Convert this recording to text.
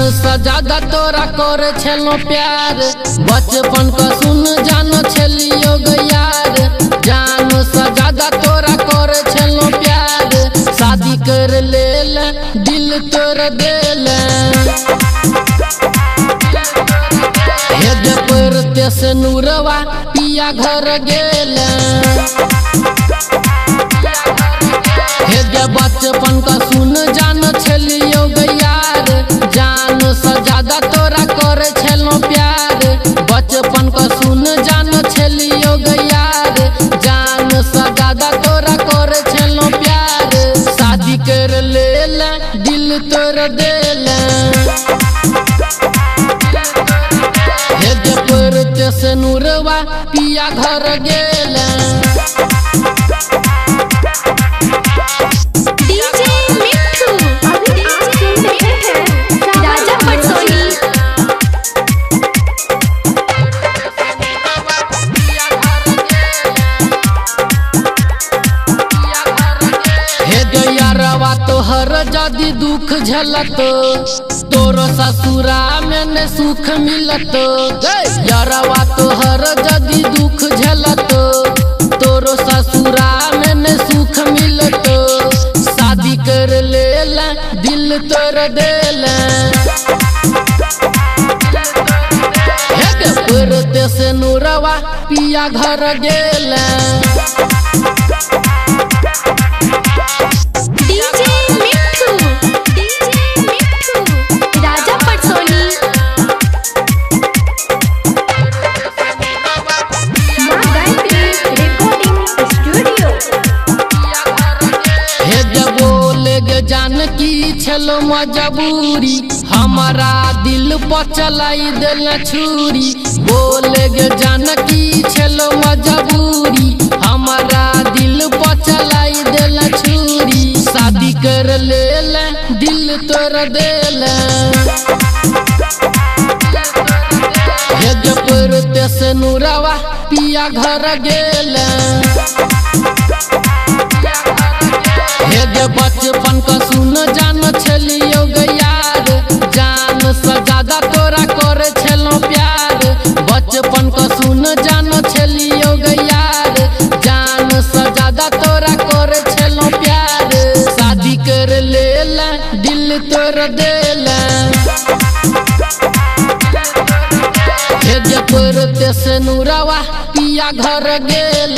से ज्यादा तोरा करे छलो प्यार, बचपन का सुन जानो छलियो यार। जान से ज्यादा तोरा करे छलो प्यार, शादी कर लेल दिल तोड़ देल। हेद परते से नूरवा पिया घर गेल। हेद बचपन का सुन जानो छलियो यार। जान से ज्यादा तोरा करे छलो प्यार, बचपन का सुन जानो छलियो यार। जान से ज्यादा तोरा करे छलो प्यार, शादी कर लेल दिल तोड़ देल। हेद परते से नूरवा पिया घर गेल। तोहर जदि दुख झलत, तोरो ससुरा में न सुख मिलत। यारवा तोहर जदि दुख झलत, तोरो ससुरा में न सुख मिलत। शादी कर लेल दिल तोड़ देल। परते से नूरवा पिया घर गेल। जानकी छलो मजबूरी, हमारा दिल पर चलाई दिल छुरी। बोले गे जानकी छलो मजबूरी, हमारा दिल पर चलाई दिल छुरी। शादी कर लेल दिल तोड़ देल। हेद परते से नूरवा पिया घर गेल। हेद बचपन का सुन जानो छलियो यार। जान से ज्यादा तोरा करे छलो प्यार, बचपन का सुन जानो छलियो यार। जान से ज्यादा तोरा करे छलो प्यार, शादी कर लेल दिल तोड़ देल। हेद परते से नूरवा पिया घर गेल।